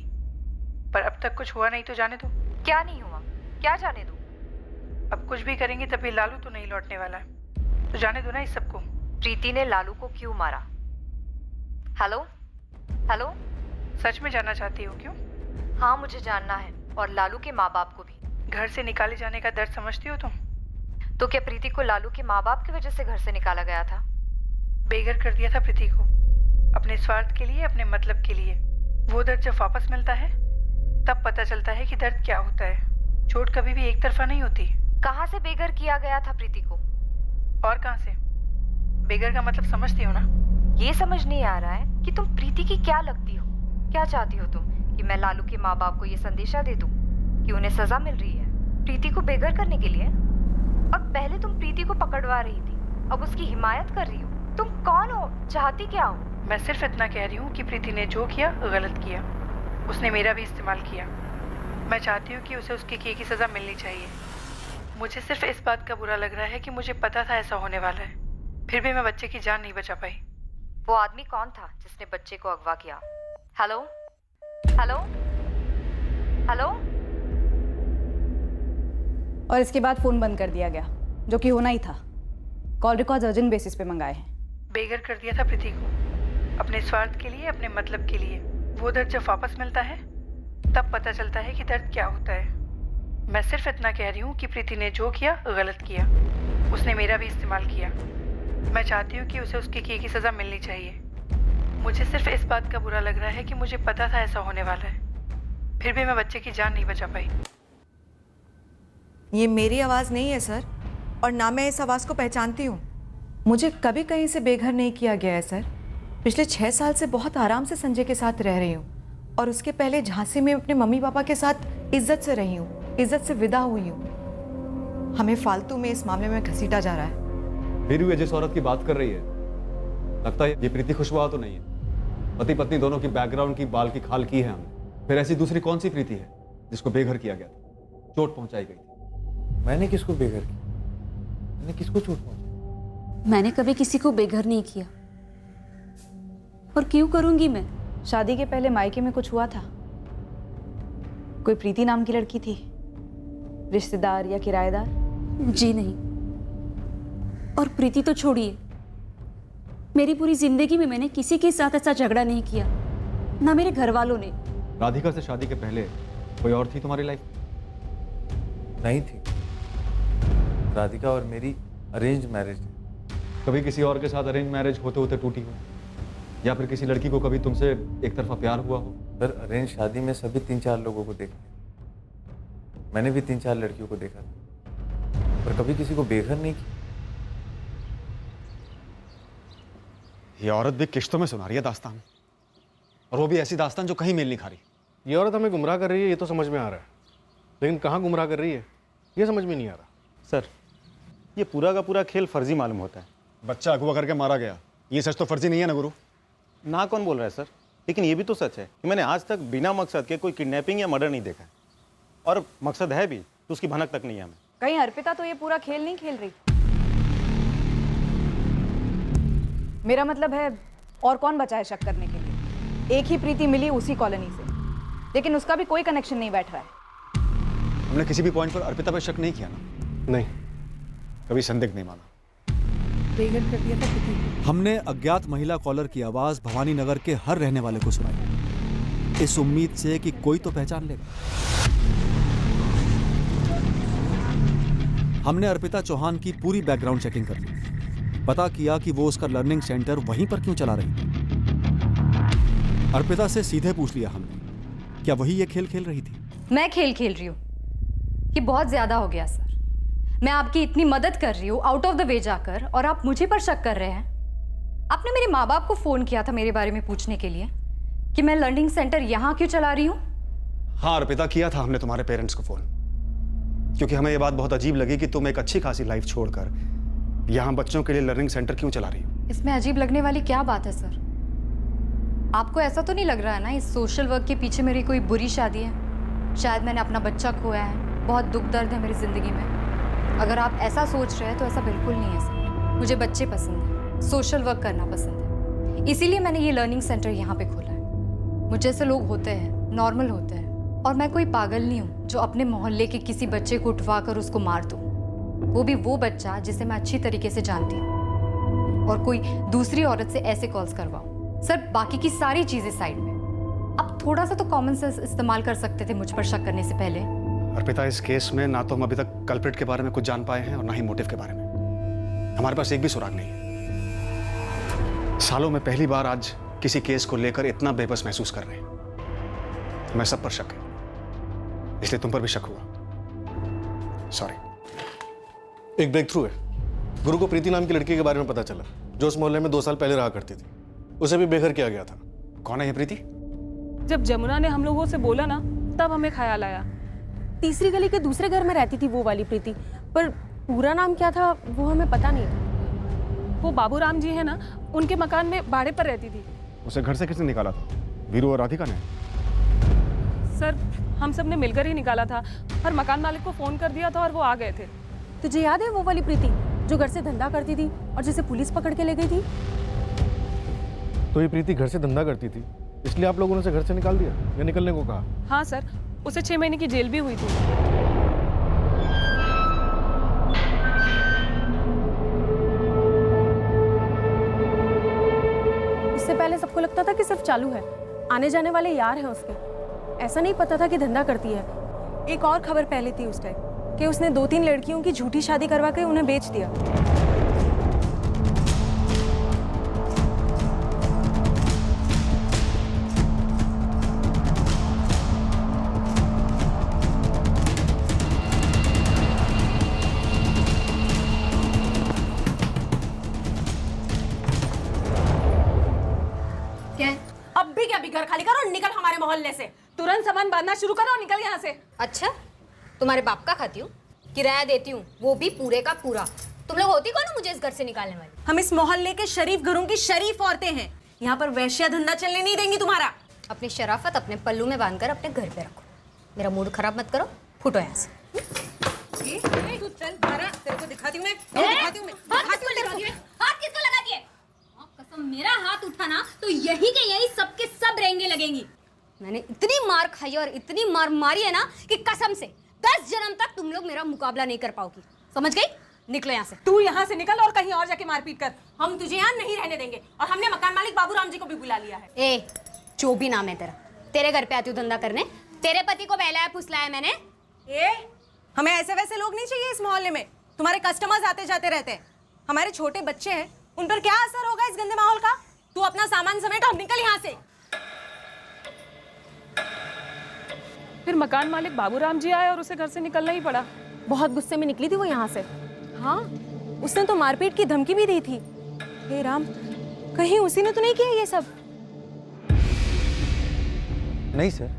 पर अब तक कुछ हुआ नहीं तो जाने दो। क्या नहीं हुआ? क्या जाने दो? अब कुछ भी करेंगे तभी लालू तो नहीं लौटने वाला है, तो जाने दो ना इस सबको। प्रीति ने लालू को क्यों मारा? हेलो हेलो, सच में जानना चाहती हो क्यों? हाँ, मुझे जानना है, और लालू के माँ बाप को भी। घर से निकाले जाने का दर्द समझती हो तुम? तो क्या प्रीति को लालू के माँ बाप की वजह से घर से निकाला गया था? बेघर कर दिया था प्रीति को, अपने स्वार्थ के लिए, अपने मतलब के लिए। वो दर्द जब वापस मिलता है तब पता चलता है कि दर्द क्या होता है। चोट कभी भी एक तरफा नहीं होती। कहाँ से बेघर किया गया था प्रीति को? और कहाँ से? बेघर का मतलब समझती हो ना? ये समझ नहीं आ रहा है कि तुम प्रीति की क्या लगती हो। क्या चाहती हो तुम, कि मैं लालू के माँ बाप को ये संदेशा दे दूं कि उन्हें सजा मिल रही है प्रीति को बेघर करने के लिए? और पहले तुम प्रीति को पकड़वा रही थी, अब उसकी हिमायत कर रही हो। तुम कौन हो? चाहती क्या हो? मैं सिर्फ इतना कह रही हूँ कि प्रीति ने जो किया गलत किया। उसने मेरा भी इस्तेमाल किया। मैं चाहती हूँ कि उसे उसके किए की सजा मिलनी चाहिए। मुझे सिर्फ इस बात का बुरा लग रहा है कि मुझे पता था ऐसा होने वाला है, फिर भी मैं बच्चे की जान नहीं बचा पाई। वो आदमी कौन था जिसने बच्चे को अगवा किया? Hello hello hello. और इसके बाद फोन बंद कर दिया गया, जो कि होना ही था। कॉल रिकॉर्ड अर्जेंट बेसिस पे मंगाए हैं। बेघर कर दिया था प्रीति को, अपने स्वार्थ के लिए, अपने मतलब के लिए। वो दर्द जब वापस मिलता है तब पता चलता है कि दर्द क्या होता है। मैं सिर्फ इतना कह रही हूँ कि प्रीति ने जो किया गलत किया। उसने मेरा भी इस्तेमाल किया। मैं चाहती हूँ कि उसे उसके किए की सज़ा मिलनी चाहिए। मुझे सिर्फ इस बात का बुरा लग रहा है कि मुझे पता था ऐसा होने वाला है, फिर भी मैं बच्चे की जान नहीं बचा पाई। ये मेरी आवाज़ नहीं है सर, और ना मैं इस आवाज़ को पहचानती हूँ। मुझे कभी कहीं से बेघर नहीं किया गया है सर। पिछले 6 साल से बहुत आराम से संजय के साथ रह रही हूँ, और उसके पहले झांसी में अपने मम्मी पापा के साथ इज्जत से रही हूँ, इज्जत से विदा हुई हूँ। हमें फालतू में इस मामले में घसीटा जा रहा है। फिर भी जिस औरत की बात कर रही है, लगता है ये प्रीति खुशबुआ तो नहीं है। पति पत्नी दोनों की बैकग्राउंड की बाल की खाल की है हमने। फिर ऐसी दूसरी कौन सी प्रीति है जिसको बेघर किया गया था, चोट पहुंचाई गई थी? मैंने किसको बेघर किया? मैंने किसको चोट पहुंचाई? मैंने कभी किसी को बेघर नहीं किया, और क्यों करूंगी मैं? शादी के पहले मायके में कुछ हुआ था? कोई प्रीति नाम की लड़की थी, रिश्तेदार या किराएदार? जी नहीं। और प्रीति तो छोड़िए, मेरी पूरी जिंदगी में मैंने किसी के साथ ऐसा झगड़ा नहीं किया, ना मेरे घर वालों ने। राधिका से शादी के पहले कोई और थी तुम्हारी लाइफ? नहीं थी। राधिका और मेरी अरेंज मैरिज। कभी किसी और के साथ अरेंज मैरिज होते होते टूटी हो, या फिर किसी लड़की को कभी तुमसे एक तरफा प्यार हुआ हो? सर, अरेंज शादी में सभी 3-4 लोगों को देखा। मैंने भी 3-4 लड़कियों को देखा था, पर कभी किसी को बेघर नहीं किया। ये औरत भी किश्तों में सुना रही है दास्तान, और वो भी ऐसी दास्तान जो कहीं मेल नहीं खा रही। ये औरत हमें गुमराह कर रही है, ये तो समझ में आ रहा है, लेकिन कहाँ गुमराह कर रही है ये समझ में नहीं आ रहा। सर, ये पूरा का पूरा खेल फर्जी मालूम होता है। बच्चा अगवा करके मारा गया, ये सच तो फर्जी नहीं है ना गुरु? ना कौन बोल रहा है सर? लेकिन ये भी तो सच है कि मैंने आज तक बिना मकसद के कोई किडनैपिंग या मर्डर नहीं देखा है, और मकसद है भी तो उसकी भनक तक नहीं है हमें। कहीं अर्पिता तो ये पूरा खेल नहीं खेल रही? मेरा मतलब है, और कौन बचा है शक करने के लिए? एक ही प्रीति मिली उसी कॉलोनी से, लेकिन उसका भी कोई कनेक्शन नहीं बैठ रहा है। हमने किसी भी पॉइंट पर अर्पिता पर शक नहीं किया ना? नहीं, कभी संदिग्ध नहीं माना। बेघर कर दिया था प्रीति। हमने अज्ञात महिला कॉलर की आवाज भवानी नगर के हर रहने वाले को सुनाई, इस उम्मीद से कि कोई तो पहचान लेगा। हमने अर्पिता चौहान की पूरी बैकग्राउंड चेकिंग कर ली, पता किया कि वो उसका लर्निंग सेंटर वहीं पर क्यों चला रही थी। अर्पिता से सीधे पूछ लिया हमने, क्या वही ये खेल खेल रही थी? मैं खेल खेल रही हूँ? ये बहुत ज्यादा हो गया सर। मैं आपकी इतनी मदद कर रही हूँ आउट ऑफ द वे जाकर, और आप मुझे पर शक कर रहे हैं। आपने मेरे माँ बाप को फोन किया था मेरे बारे में पूछने के लिए कि मैं लर्निंग सेंटर यहाँ क्यों चला रही हूँ? हाँ अर्पिता, किया था हमने तुम्हारे पेरेंट्स को फोन, क्योंकि हमें ये बात बहुत अजीब लगी कि तुम एक अच्छी खासी लाइफ छोड़कर यहाँ बच्चों के लिए लर्निंग सेंटर क्यों चला रही हो। इसमें अजीब लगने वाली क्या बात है सर? आपको ऐसा तो नहीं लग रहा है ना इस सोशल वर्क के पीछे मेरी कोई बुरी शादी है? शायद मैंने अपना बच्चा खोया है, बहुत दुख दर्द है मेरी जिंदगी में। अगर आप ऐसा सोच रहे हैं तो ऐसा बिल्कुल नहीं है सर। मुझे बच्चे पसंद है, सोशल वर्क करना पसंद है, इसीलिए मैंने ये लर्निंग सेंटर यहाँ पे खोला है। मुझे जैसे लोग होते हैं, नॉर्मल होते हैं, और मैं कोई पागल नहीं हूँ जो अपने मोहल्ले के किसी बच्चे को उठवा कर उसको मार दूँ, वो भी वो बच्चा जिसे मैं अच्छी तरीके से जानती हूँ, और कोई दूसरी औरत से ऐसे कॉल्स करवाऊँ। सर बाकी की सारी चीज़ें साइड में, आप थोड़ा सा तो कॉमन सेंस इस्तेमाल कर सकते थे मुझ पर शक करने से पहले। अर्पिता, इस केस में ना तो हम अभी तक कल्प्रिट के बारे में कुछ जान पाए हैं और ना ही मोटिव के बारे में। हमारे पास एक भी सुराग नहीं है। सालों में पहली बार आज किसी केस को लेकर इतना बेबस महसूस कर रहे हैं। मैं सब पर शक है, इसलिए तुम पर भी शक हुआ। सॉरी। एक ब्रेक थ्रू है। गुरु को प्रीति नाम की लड़की के बारे में पता चला, जो उस मोहल्ले में 2 साल पहले रहा करती थी। उसे भी बेघर किया गया था। कौन है ये प्रीति? जब जमुना ने हम लोगों से बोला ना, तब हमें ख्याल आया। तीसरी गली के दूसरे घर में रहती थी वो वाली प्रीति, पर पूरा नाम क्या था वो हमें पता नहीं था। वो बाबूराम जी है ना, उनके मकान में भाड़े पर रहती थी। उसे घर से किसने निकाला था? वीरू और राधिका ने? सर हम सब ने मिलकर ही निकाला था, और मकान मालिक को फोन कर दिया था और वो आ गए थे। तुझे याद है वो वाली प्रीति जो घर से धंधा करती थी और जिसे पुलिस पकड़ के ले गई थी? तो ये प्रीति घर से धंधा करती थी, इसलिए आप लोगों ने उसे घर से निकाल दिया या निकलने को कहा? हाँ सर, उसे 6 महीने की जेल भी हुई थी। इससे पहले सबको लगता था कि सिर्फ चालू है, आने जाने वाले यार हैं उसके, ऐसा नहीं पता था कि धंधा करती है। एक और खबर पहले थी उस टाइम कि उसने 2-3 लड़कियों की झूठी शादी करवा के उन्हें बेच दिया। अब भी क्या घर खाली करो और निकल हमारे मोहल्ले से। तुरंत सामान बांधना शुरू करो और निकल यहाँ से। अच्छा, तुम्हारे बाप का खाती हूँ, किराया देती हूँ, वो भी पूरे का पूरा। तुम लोग होती कौन हो मुझे इस घर से निकालने वाली? हम इस मोहल्ले के शरीफ घरों की शरीफ औरतें हैं। यहाँ पर वैश्या धंधा चलने नहीं देंगी तुम्हारा। अपनी शराफत अपने पल्लू में बांधकर अपने घर पे रखो। मेरा मूड खराब मत करो, फुटो यहाँ से। तू चल बारा, तेरे को दिखाती हूँ मैं। हाथ किसको लगा दिए? कसम, मेरा हाथ उठा ना तो यही के यही सबके सब रेंगे लगेंगी। मैंने इतनी मार खाई और इतनी मार मारी है ना कि कसम से 10 जन्म तक तुम लोग मेरा मुकाबला नहीं कर पाओगी। समझ गई? निकलो यहाँ से। तू यहाँ से निकल और कहीं और जाके मारपीट कर। हम तुझे यहाँ नहीं रहने देंगे और हमने मकान मालिक बाबूराम जी को भी बुला लिया है। ए, जो भी नाम है तेरा, तेरे घर पे आती हूँ धंधा करने। तेरे पति को बहलाया फुसलाया मैंने। हमें ऐसे वैसे लोग नहीं चाहिए इस मोहल्ले में। तुम्हारे कस्टमर्स आते जाते रहते हैं। हमारे छोटे बच्चे हैं, उन पर क्या असर होगा इस गंदे माहौल का? तू अपना सामान समेट और निकल यहाँ से। फिर मकान मालिक बाबूराम जी आए और उसे घर से निकलना ही पड़ा। बहुत गुस्से में निकली थी वो यहाँ से। हाँ, उसने तो मारपीट की धमकी भी दी थी। हे राम, कहीं उसी ने तो नहीं किया ये सब? नहीं सर,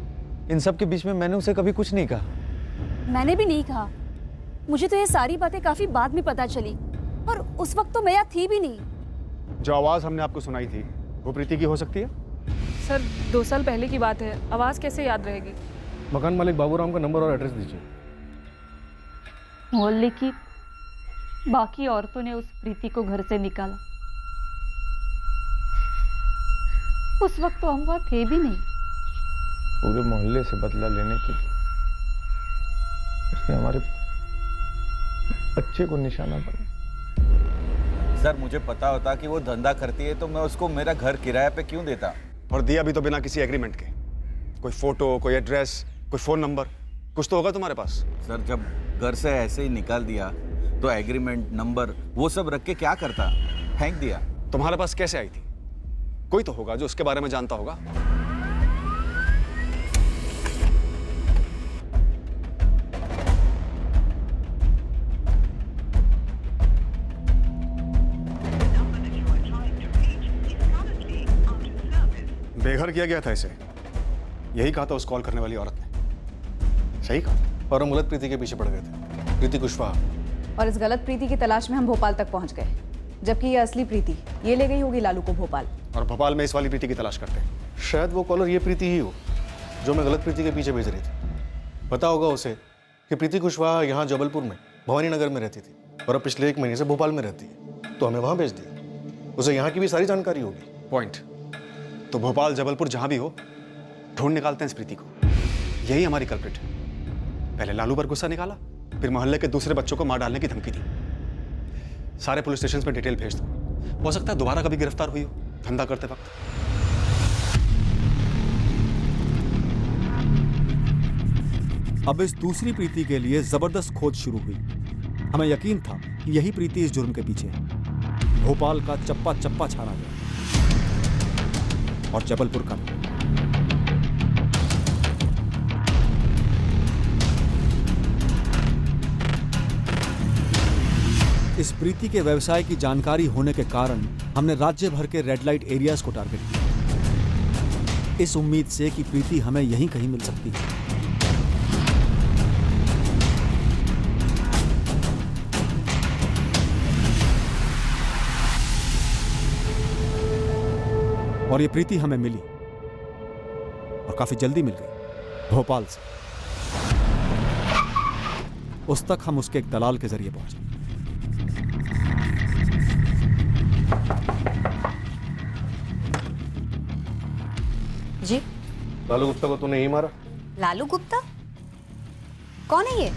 इन सब के बीच में मैंने उसे कभी कुछ नहीं कहा। मैंने भी नहीं कहा। मुझे तो ये सारी बातें काफी बाद में पता चली और उस वक्त तो मैं यहाँ थी भी नहीं। जो आवाज हमने आपको सुनाई थी वो प्रीति की हो सकती है? सर, 2 साल पहले की बात है, आवाज कैसे याद रहेगी? मकान मालिक बाबूराम का नंबर और एड्रेस दीजिए। मोहल्ले की बाकी औरतों ने उस प्रीति को घर से निकाला। उस वक्त तो हम वहां थे भी नहीं। पूरे मोहल्ले से बदला लेने के लिए उसने हमारे बच्चे को निशाना बनाया। सर, मुझे पता होता कि वो धंधा करती है तो मैं उसको मेरा घर किराए पे क्यों देता? और दिया भी तो बिना किसी एग्रीमेंट के। कोई फोटो, कोई एड्रेस, कोई फोन नंबर, कुछ तो होगा तुम्हारे पास। सर, जब घर से ऐसे ही निकाल दिया तो एग्रीमेंट, नंबर वो सब रख के क्या करता? फेंक दिया। तुम्हारे पास कैसे आई थी? कोई तो होगा जो उसके बारे में जानता होगा। बेघर किया गया था इसे, यही कहा था उस कॉल करने वाली औरत ने। सही कहा। और हम गलत प्रीति के पीछे पड़ गए थे, प्रीति कुशवाहा। और इस गलत प्रीति की तलाश में हम भोपाल तक पहुंच गए, जबकि ये असली प्रीति ये ले गई होगी लालू को भोपाल। और भोपाल में इस वाली प्रीति की तलाश करते हैं। शायद वो कॉलर ये प्रीति ही हो जो मैं गलत प्रीति के पीछे भेज रही थी। पता होगा उसे कि प्रीति कुशवाहा यहाँ जबलपुर में भवानी नगर में रहती थी और अब पिछले 1 महीने से भोपाल में रहती है, तो हमें वहाँ भेज दिया। उसे यहाँ की भी सारी जानकारी होगी। पॉइंट। तो भोपाल, जबलपुर जहां भी हो, ढूंढ निकालते हैं इस प्रीति को। यही हमारी कल्प्रिट है। पहले लालू पर गुस्सा निकाला, फिर मोहल्ले के दूसरे बच्चों को मार डालने की धमकी दी। सारे पुलिस स्टेशन में डिटेल भेज दो, हो सकता है दोबारा कभी गिरफ्तार हुई हो धंधा करते वक्त। अब इस दूसरी प्रीति के लिए जबरदस्त खोज शुरू हुई। हमें यकीन था कि यही प्रीति इस जुर्म के पीछे है। भोपाल का चप्पा चप्पा छाना गया और जबलपुर का भी। इस प्रीति के व्यवसाय की जानकारी होने के कारण हमने राज्य भर के रेड लाइट एरियाज को टारगेट किया, इस उम्मीद से कि प्रीति हमें यहीं कहीं मिल सकती है। और ये प्रीति हमें मिली और काफी जल्दी मिल गई, भोपाल से। उस तक हम उसके एक दलाल के जरिए पहुंचे। जी? लालू गुप्ता को तूने ही मारा? लालू गुप्ता? कौन है ये?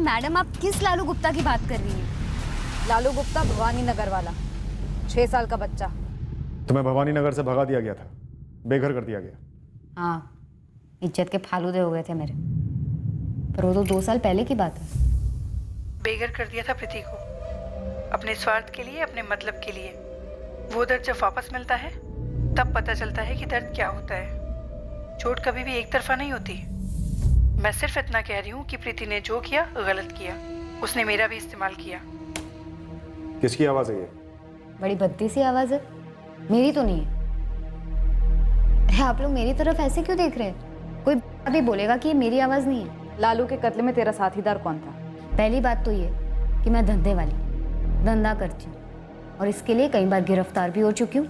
मैडम आप किस लालू गुप्ता की बात कर रही हैं? लालू गुप्ता भवानी नगर वाला 6 साल का बच्चा। तुम्हें भवानी नगर से भगा दिया गया था, बेघर कर दिया गया। हाँ, इज्जत के फालूदे हो गए थे मेरे, पर वो तो 2 साल पहले की बात है। बेघर कर दिया था प्रीति को, अपने स्वार्थ के लिए, अपने मतलब के लिए। वो दर्द जब वापस मिलता है तब पता चलता है कि दर्द क्या होता है। चोट कभी भी एक तरफा नहीं होती। मैं सिर्फ इतना कह रही हूँ कि प्रीति ने जो किया गलत किया। उसने मेरा भी इस्तेमाल किया। किसकी आवाज है ये? बड़ी भद्दी सी आवाज है, मेरी तो नहीं है। अरे आप लोग मेरी तरफ ऐसे क्यों देख रहे हैं? कोई अभी बोलेगा कि ये मेरी आवाज नहीं है। लालू के कत्ल में तेरा साथीदार कौन था? पहली बात तो ये कि मैं धंधे वाली, धंधा करती हूँ और इसके लिए कई बार गिरफ्तार भी हो चुकी हूँ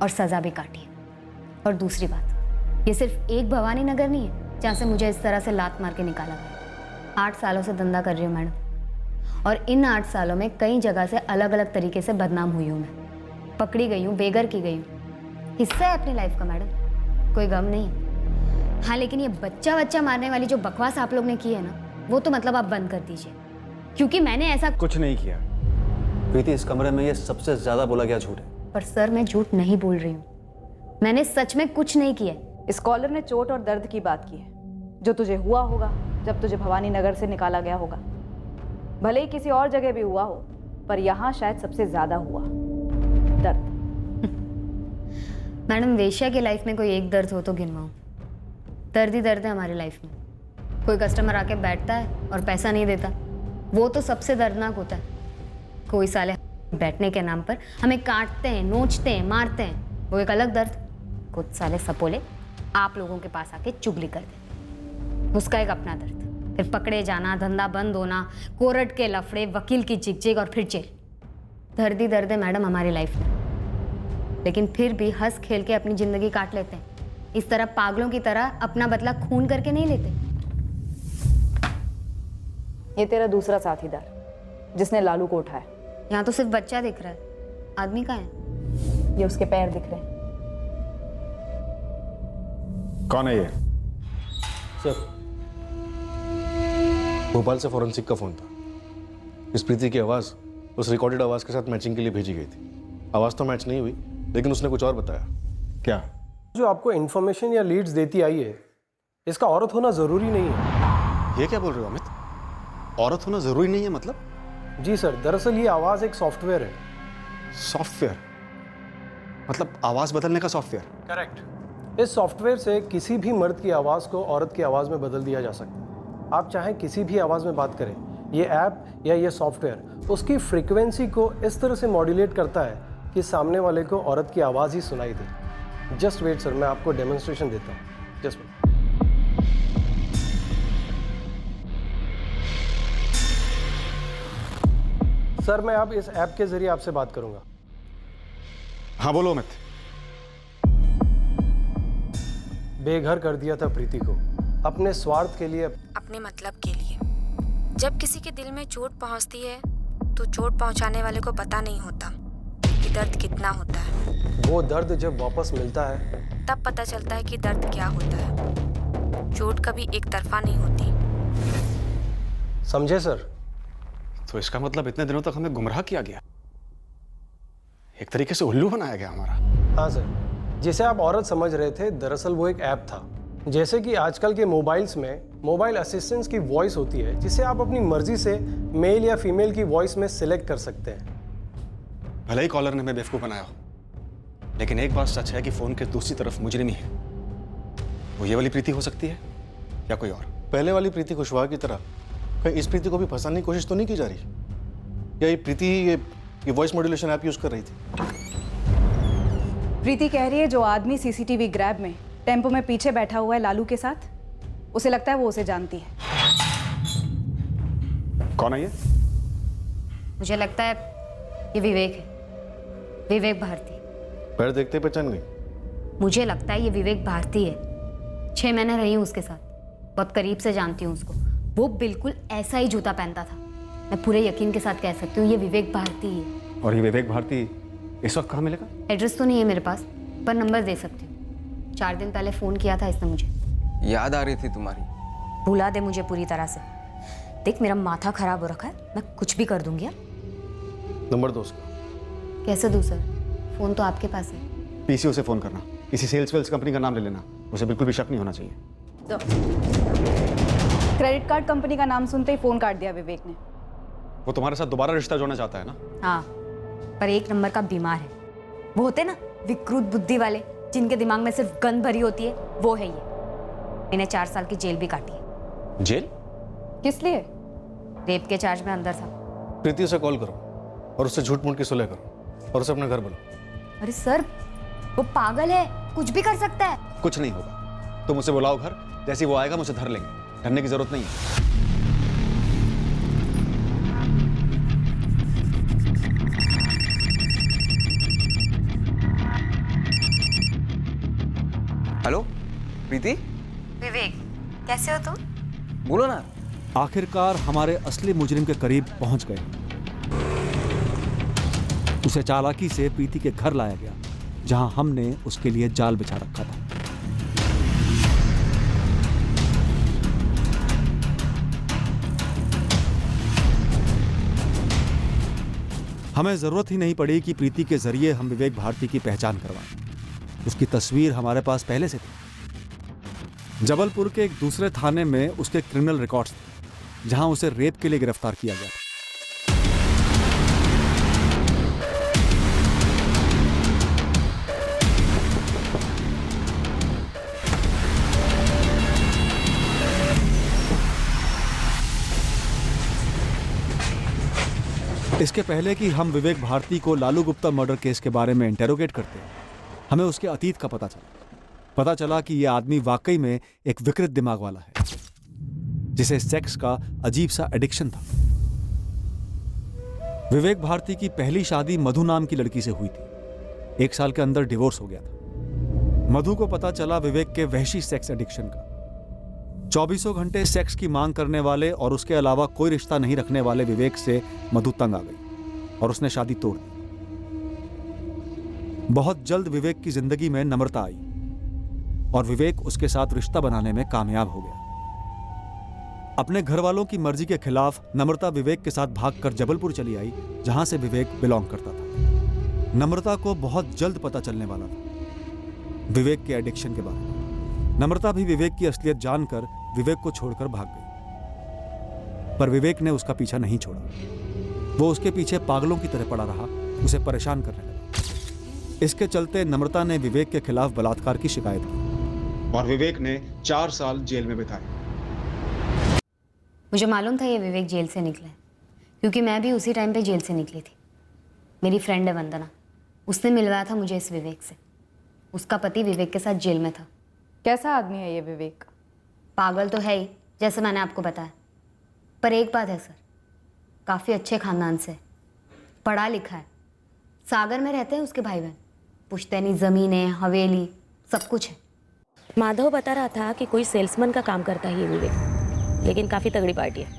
और सजा भी काटी है। और दूसरी बात, ये सिर्फ एक भवानी नगर नहीं है जहाँ से मुझे इस तरह से लात मार के निकाला गया। 8 सालों से धंधा कर रही हूँ मैडम, और इन 8 सालों में कई जगह से अलग अलग तरीके से बदनाम हुई हूँ मैं। पकड़ी गई हूँ, बेघर की गई हूँ। हिस्सा है अपनी लाइफ का मैडम, कोई गम नहीं। हाँ, लेकिन ये बच्चा मारने वाली जो बकवास आप लोग ने की है ना, वो तो मतलब आप बंद कर दीजिए, क्योंकि मैंने ऐसा कुछ नहीं किया। प्रीति, इस कमरे में ये सबसे ज्यादा बोला गया झूठ है। पर सर, मैं झूठ नहीं बोल रही हूँ, मैंने सच में कुछ नहीं किया। इस कॉलर ने चोट और दर्द की बात की है, जो तुझे हुआ होगा जब तुझे भवानी नगर से निकाला गया होगा। भले ही किसी और जगह भी हुआ हो, पर यहाँ शायद सबसे ज्यादा हुआ दर्द। मैडम, वेश्या की लाइफ में कोई एक दर्द हो तो गिनवाओ। दर्द ही दर्द है हमारी लाइफ में। कोई कस्टमर आके बैठता है और पैसा नहीं देता, वो तो सबसे दर्दनाक होता है। कोई साले बैठने के नाम पर हमें काटते हैं, नोचते हैं, मारते हैं, वो एक अलग दर्द। कुछ साले सपोले आप लोगों के पास आके चुगली कर देते, उसका एक अपना दर्द। फिर पकड़े जाना, धंधा बंद होना, कोर्ट के लफड़े, वकील की चिकचिक और फिर जेल। दर्द ही दर्द है मैडम हमारी लाइफ में। लेकिन फिर भी हंस खेल के अपनी जिंदगी काट लेते हैं। इस तरह पागलों की तरह अपना बदला खून करके नहीं लेते। ये तेरा दूसरा साथीदार जिसने लालू को उठाया। यहाँ तो सिर्फ बच्चा दिख रहा है, आदमी कहाँ है? ये उसके पैर दिख रहे हैं। कौन है ये? सर, भोपाल से फॉरेंसिक का फोन था। इस प्रीति की आवाज़ उस रिकॉर्डेड आवाज़ के साथ मैचिंग के लिए भेजी गई थी। आवाज़ तो मैच नहीं हुई, लेकिन उसने कुछ और बताया। क्या? जो आपको इन्फॉर्मेशन या लीड्स देती आई है, इसका औरत होना ज़रूरी नहीं है। ये क्या बोल रहे हो अमित? औरत होना ज़रूरी नहीं है मतलब? जी सर, दरअसल ये आवाज़ एक सॉफ्टवेयर है। सॉफ्टवेयर? मतलब आवाज़ बदलने का सॉफ्टवेयर? करेक्ट। इस सॉफ्टवेयर से किसी भी मर्द की आवाज़ को औरत की आवाज़ में बदल दिया जा सकता है। आप चाहें किसी भी आवाज़ में बात करें, ये ऐप या ये सॉफ्टवेयर उसकी फ्रीक्वेंसी को इस तरह से मॉड्यूलेट करता है कि सामने वाले को औरत की आवाज़ ही सुनाई दे। जस्ट वेट सर, मैं आपको डेमोन्स्ट्रेशन देता हूँ। Just wait. सर, मैं अब इस ऐप के जरिए आपसे बात करूंगा। हाँ बोलो अमित। बेघर कर दिया था प्रीति को अपने स्वार्थ के लिए, अपने मतलब के लिए। जब किसी के दिल में चोट पहुंचती है तो चोट पहुंचाने वाले को पता नहीं होता कि दर्द कितना होता है। वो दर्द जब वापस मिलता है तब पता चलता है कि दर्द क्या होता है। चोट कभी एक तरफा नहीं होती। समझे सर? तो इसका मतलब इतने दिनों तक हमें गुमराह किया गया, एक तरीके से उल्लू बनाया गया हमारा। हाँ सर, जिसे आप औरत समझ रहे थे, दरअसल वो एक ऐप था। जैसे कि आजकल के मोबाइल्स में मोबाइल असिस्टेंट्स की वॉइस होती है, जिसे आप अपनी मर्जी से मेल या फीमेल की वॉइस में सिलेक्ट कर सकते हैं। भले ही कॉलर ने हमें बेवकूफ़ बनाया हो, लेकिन एक बात सच है कि फोन के दूसरी तरफ मुजरिम ही है। वो ये वाली प्रीति हो सकती है या कोई और। पहले वाली प्रीति कुशवाहा की तरह कहीं इस प्रीति को भी फंसाने की कोशिश तो नहीं की जा रही? या ये प्रीति ये वॉइस मॉड्यूलेशन ऐप यूज कर रही थी? प्रीति कह रही है जो आदमी सीसीटीवी ग्रैब में टेम्पो में पीछे बैठा हुआ है लालू के साथ, उसे लगता है वो उसे जानती है। कौन है ये? मुझे लगता है ये विवेक है, विवेक भारती। पैर देखते पहचान गई? मुझे लगता है ये विवेक भारती है। 6 महीने रही हूँ उसके साथ, बहुत करीब से जानती हूँ उसको। वो बिल्कुल ऐसा ही जूता पहनता था। मैं पूरे यकीन के साथ कह सकती हूँ ये विवेक भारती है। और ये विवेक भारती इस वक्त कहाँ मिलेगा? एड्रेस तो नहीं है मेरे पास, पर नंबर दे सकती हूँ। 4 दिन पहले फ़ोन किया था इसने मुझे। याद आ रही थी तुम्हारी? भुला दे मुझे पूरी तरह से। देख मेरा माथा खराब हो रखा है, मैं कुछ भी कर दूंगी। नंबर दो उसका। कैसे दूँ सर? फोन तो आपके पास है। पीसीओ से फोन करना, किसी सेल्स वेल्स कंपनी का नाम ले लेना, उसे बिल्कुल भी शक नहीं होना चाहिए। तो क्रेडिट कार्ड कंपनी का नाम सुनते ही फोन काट दिया विवेक ने। वो तुम्हारे साथ दोबारा रिश्ता जोड़ना चाहता है ना? हाँ, पर एक नंबर का बीमार है। वो होते ना विकृत बुद्धि वाले, जिनके दिमाग में सिर्फ गंद भरी होती है, वो है ये। मैंने 4 साल की जेल भी काटी है। जेल? किस लिए? रेप के चार्ज में अंदर था। प्रीति से कॉल करो और उससे झूठ मूठ की सुलह करो और उसे अपने घर बुलाओ। अरे सर, वो पागल है, कुछ भी कर सकता है। कुछ नहीं होगा, तुम उसे बुलाओ घर, जैसे वो आएगा मुझे धर लेंगे, डरने की जरूरत नहीं है। हेलो प्रीति। विवेक, कैसे हो तुम? बोलो ना। आखिरकार हमारे असली मुजरिम के करीब पहुंच गए। उसे चालाकी से प्रीति के घर लाया गया, जहां हमने उसके लिए जाल बिछा रखा था। हमें जरूरत ही नहीं पड़ी कि प्रीति के जरिए हम विवेक भारती की पहचान करवाएं। उसकी तस्वीर हमारे पास पहले से थी। जबलपुर के एक दूसरे थाने में उसके क्रिमिनल रिकॉर्ड्स थे, जहां उसे रेप के लिए गिरफ्तार किया गया था। इसके पहले कि हम विवेक भारती को लालू गुप्ता मर्डर केस के बारे में इंटेरोगेट करते, हमें उसके अतीत का पता चला कि यह आदमी वाकई में एक विकृत दिमाग वाला है, जिसे सेक्स का अजीब सा एडिक्शन था। विवेक भारती की पहली शादी मधु नाम की लड़की से हुई थी। 1 साल के अंदर डिवोर्स हो गया था। मधु को पता चला विवेक के वहशी सेक्स एडिक्शन का। 24 घंटे सेक्स की मांग करने वाले और उसके अलावा कोई रिश्ता नहीं रखने वाले विवेक से मधु तंग आ गई और उसने शादी तोड़ दी। बहुत जल्द विवेक की जिंदगी में नम्रता आई और विवेक उसके साथ रिश्ता बनाने में कामयाब हो गया। अपने घर वालों की मर्जी के खिलाफ नम्रता विवेक के साथ भागकर जबलपुर चली आई, जहां से विवेक बिलोंग करता था। नम्रता को बहुत जल्द पता चलने वाला था विवेक के एडिक्शन के बारे में। नम्रता भी विवेक की असलियत जानकर विवेक को छोड़कर भाग गई, पर विवेक ने उसका पीछा नहीं छोड़ा। वो उसके पीछे पागलों की तरह पड़ा रहा, उसे परेशान करने लगा। इसके चलते नम्रता ने विवेक के खिलाफ बलात्कार की शिकायत की और विवेक ने 4 साल जेल में बिताए। मुझे मालूम था ये विवेक जेल से निकला है, क्योंकि मैं भी उसी टाइम पे जेल से निकली थी। मेरी फ्रेंड है वंदना, उसने मिलवाया था मुझे इस विवेक से। उसका पति विवेक के साथ जेल में था। कैसा आदमी है ये विवेक? पागल तो है ही, जैसे मैंने आपको बताया, पर एक बात है सर, काफ़ी अच्छे खानदान से, पढ़ा लिखा है। सागर में रहते हैं उसके भाई बहन, पुश्तैनी ज़मीनें, हवेली, सब कुछ है। माधव बता रहा था कि कोई सेल्समैन का काम करता है ये विवेक, लेकिन काफ़ी तगड़ी पार्टी है।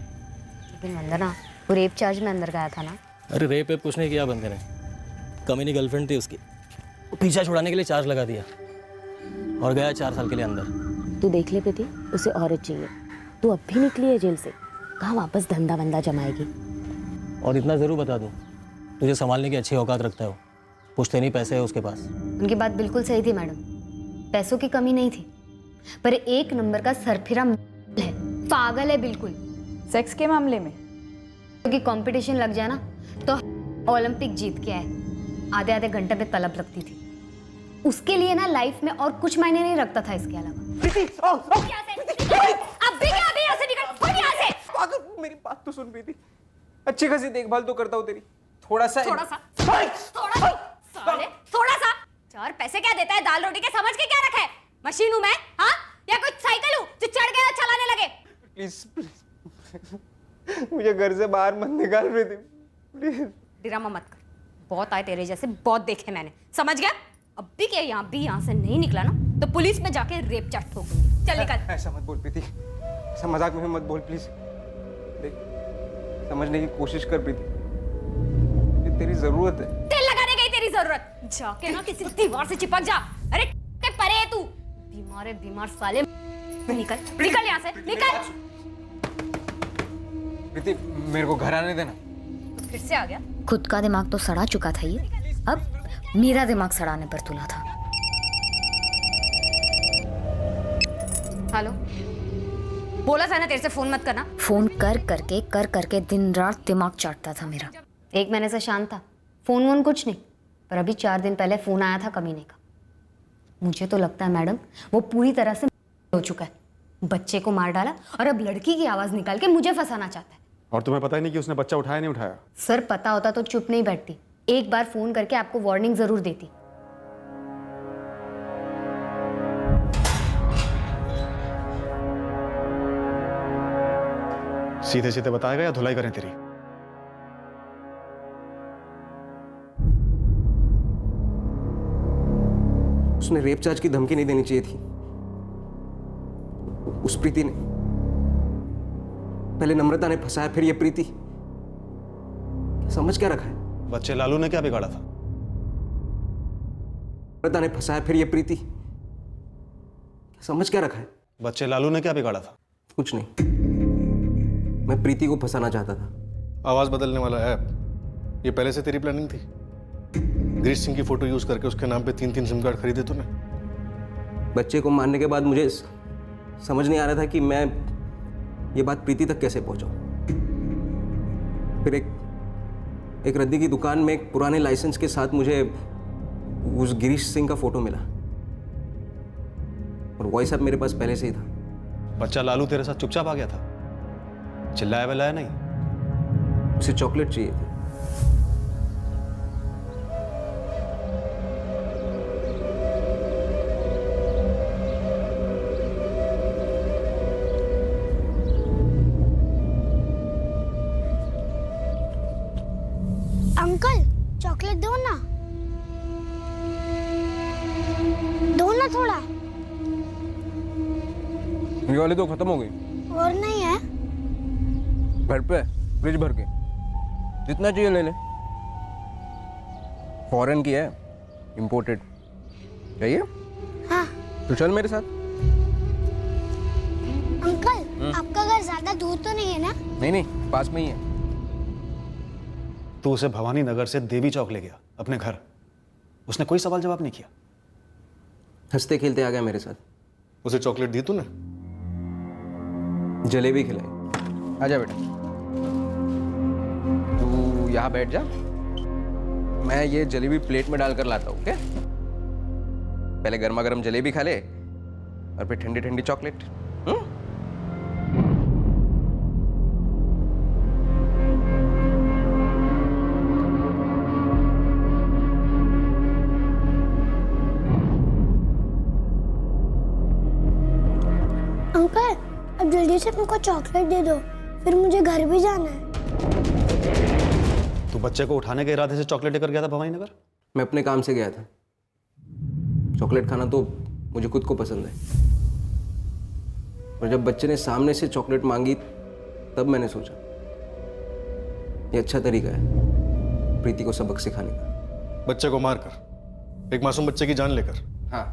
लेकिन वंदना, वो रेप चार्ज में अंदर गया था ना? अरे रेप वेप कुछ नहीं किया बंदे ने, कमीनी गर्लफ्रेंड थी उसकी, पीछा छुड़ाने के लिए चार्ज लगा दिया और गया 4 साल के लिए अंदर। तू देख ले प्रीति, उसे औरत चाहिए। तू अब भी निकली है जेल से, कहाँ वापस धंधा वंदा जमाएगी। और इतना ज़रूर बता दूँ, तुझे संभालने की अच्छी औकात रखता है वो, पुश्तैनी पैसे है उसके पास। उनकी बात बिल्कुल सही थी मैडम, पैसों की कमी नहीं थी, पर एक नंबर का सरफिरा है, पागल है बिल्कुल। सेक्स के मामले में क्योंकि कंपटीशन लग जाए ना तो ओलंपिक जीत के आए, आधे आधे घंटे पे तलब लगती थी। उसके लिए ना लाइफ में और कुछ मायने नहीं रखता था इसके अलावा। मेरी बात तो सुन प्रीति, अच्छी खासी देखभाल तो करता हूँ तेरी, थोड़ा सा 4 पैसे क्या देता है दाल रोटी के, समझ के क्या रखा है? मशीन हूँ मैं, हाँ? या कुछ साइकिल हूँ जो चढ़ गया चलाने लगे? प्लीज मुझे घर से बाहर मत निकाल प्रीति, प्लीज। ड्रामा मत कर, बहुत आए तेरे जैसे, बहुत देखे मैंने, समझ गया? अब भी क्या यहाँ से नहीं निकला ना तो पुलिस में जाके रेप चार्ज ठोक दूंगी। चल निकल। ऐसा मत बोल प्रीति, ऐसा मजाक में मत बोल प्लीज। देख, समझने की कोशिश कर प्रीति, ये तेरी जरूरत है। तेल लगाने गई तेरी जरूरत, जाके ना किसी दीवार से चिपक जा। अरे परे है तू, बीमार साले। निकल निकल यहाँ से, निकल। प्रीति मेरे को घर आने देना। फिर से आ गया? खुद का दिमाग तो सड़ा चुका था ये, अब मेरा दिमाग सड़ाने पर तुला था। हेलो, बोला था ना तेरे से फोन मत करना। फोन कर करके दिन रात दिमाग चाटता था मेरा। 1 महीने से शांत था, फोन वोन कुछ नहीं, पर अभी 4 दिन पहले फोन आया था कमीने का। मुझे तो लगता है मैडम वो पूरी तरह से हो चुका है, बच्चे को मार डाला और अब लड़की की आवाज निकाल के मुझे फंसाना चाहता है। और तुम्हें पता ही नहीं कि उसने बच्चा उठाया नहीं उठाया? सर पता होता तो चुप नहीं बैठती, एक बार फोन करके आपको वार्निंग जरूर देती। सीधे सीधे बताएगा या धुलाई करें तेरी? उसने रेप चार्ज की धमकी नहीं देनी चाहिए थी। उस प्रीति ने, पहले नम्रता ने फंसाया, फिर ये प्रीति। समझ क्या रखा है? बच्चे लालू ने क्या बिगाड़ा था? नम्रता ने फंसाया, फिर ये प्रीति। समझ क्या रखा है? बच्चे लालू ने क्या बिगाड़ा था? कुछ नहीं, मैं प्रीति को फंसाना चाहता था। आवाज बदलने वाला ऐप, ये पहले से तेरी प्लानिंग थी? गिरीश सिंह की फोटो यूज करके उसके नाम पे 3 सिम कार्ड खरीदे तूने? बच्चे को मारने के बाद मुझे समझ नहीं आ रहा था कि मैं ये बात प्रीति तक कैसे पहुंचाऊं। फिर एक रद्दी की दुकान में एक पुराने लाइसेंस के साथ मुझे उस गिरीश सिंह का फोटो मिला, और वॉइस ऐप मेरे पास पहले से ही था। बच्चा लालू तेरे साथ चुपचाप आ गया था, चिल्लाया विल्लाया नहीं? उसे चॉकलेट चाहिए थी। अंकल चॉकलेट दो ना, दो ना थोड़ा। ये वाली तो खत्म हो गई। और नहीं है? घर पे फ्रिज भर के, जितना चाहिए ले ले। फॉरेन की है, इंपोर्टेड। चाहिए? हाँ। तो चल मेरे साथ। अंकल आपका घर ज्यादा दूर तो नहीं है ना? नहीं, पास में ही है। तू उसे भवानी नगर से देवी चौक ले गया अपने घर, उसने कोई सवाल जवाब नहीं किया, हंसते खेलते आ गया मेरे साथ। उसे चॉकलेट दी तूने? जलेबी खिलाई। आजा बेटा, तू यहाँ बैठ जा, मैं ये जलेबी प्लेट में डालकर लाता हूँ। ओके? पहले गर्मा गर्म जलेबी खा ले और फिर ठंडी ठंडी चॉकलेट। अंकल अब जल्दी से मेरे को चॉकलेट दे दो, फिर मुझे घर भी जाना है। तू बच्चे को उठाने के इरादे से चॉकलेट लेकर गया था भवानी नगर? मैं अपने काम से गया था। चॉकलेट खाना तो मुझे खुद को पसंद है, और जब बच्चे ने सामने से चॉकलेट मांगी तब मैंने सोचा ये अच्छा तरीका है प्रीति को सबक सिखाने का। बच्चे को मारकर, एक मासूम बच्चे की जान लेकर। हाँ,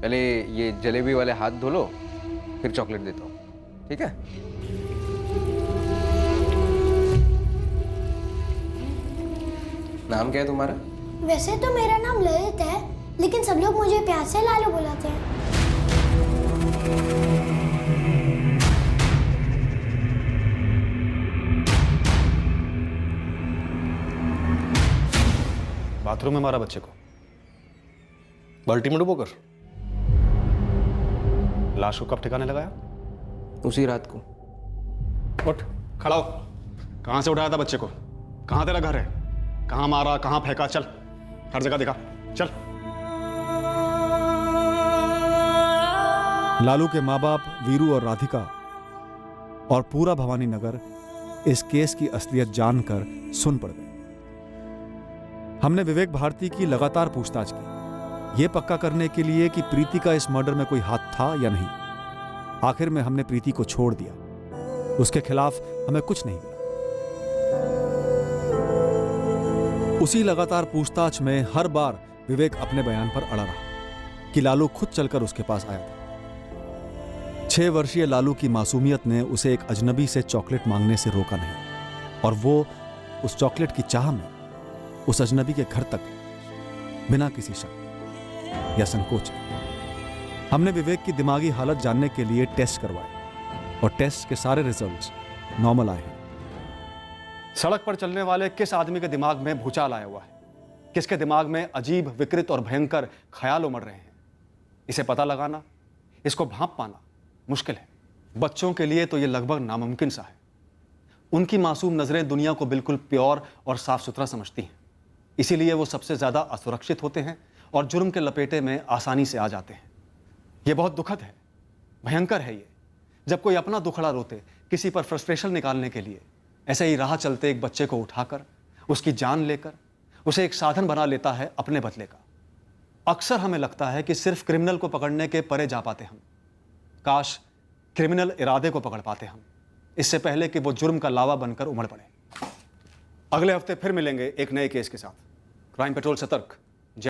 पहले ये जलेबी वाले हाथ धो लो, फिर चॉकलेट देता हूँ। ठीक है? नाम क्या है तुम्हारा? वैसे तो मेरा नाम ललित है, लेकिन सब लोग मुझे प्यार से लालू बुलाते हैं। बाथरूम में मारा बच्चे को? बाल्टी में डुबोकर? लाश को कब ठिकाने लगाया? उसी रात को। उठ, खड़ा हो। कहां से उठाया था बच्चे को? कहां तेरा घर है? कहां मारा, कहां फेंका? चल, हर जगह दिखा, चल। लालू के माँ बाप वीरू और राधिका और पूरा भवानी नगर इस केस की असलियत जानकर सुन पड़ गए। हमने विवेक भारती की लगातार पूछताछ की, यह पक्का करने के लिए कि प्रीति का इस मर्डर में कोई हाथ था या नहीं। आखिर में हमने प्रीति को छोड़ दिया, उसके खिलाफ हमें कुछ नहीं मिला। उसी लगातार पूछताछ में हर बार विवेक अपने बयान पर अड़ा रहा कि लालू खुद चलकर उसके पास आया था। 6 वर्षीय लालू की मासूमियत ने उसे एक अजनबी से चॉकलेट मांगने से रोका नहीं, और वो उस चॉकलेट की चाह में उस अजनबी के घर तक बिना किसी शक या संकोच के। हमने विवेक की दिमागी हालत जानने के लिए टेस्ट करवाए और टेस्ट के सारे रिजल्ट्स नॉर्मल आए हैं। सड़क पर चलने वाले किस आदमी के दिमाग में भूचाल आया हुआ है, किसके दिमाग में अजीब, विकृत और भयंकर ख्याल उमड़ रहे हैं, इसे पता लगाना, इसको भांप पाना मुश्किल है। बच्चों के लिए तो ये लगभग नामुमकिन सा है। उनकी मासूम नजरें दुनिया को बिल्कुल प्योर और साफ सुथरा समझती हैं, इसीलिए वो सबसे ज्यादा असुरक्षित होते हैं और जुर्म के लपेटे में आसानी से आ जाते हैं। ये बहुत दुखद है, भयंकर है ये, जब कोई अपना दुखड़ा रोते किसी पर फ्रस्ट्रेशन निकालने के लिए ऐसे ही राह चलते एक बच्चे को उठाकर उसकी जान लेकर उसे एक साधन बना लेता है अपने बदले का। अक्सर हमें लगता है कि सिर्फ क्रिमिनल को पकड़ने के परे जा पाते हम, काश क्रिमिनल इरादे को पकड़ पाते हम, इससे पहले कि वो जुर्म का लावा बनकर उमड़ पड़े। अगले हफ्ते फिर मिलेंगे एक नए केस के साथ। क्राइम पेट्रोल सतर्क।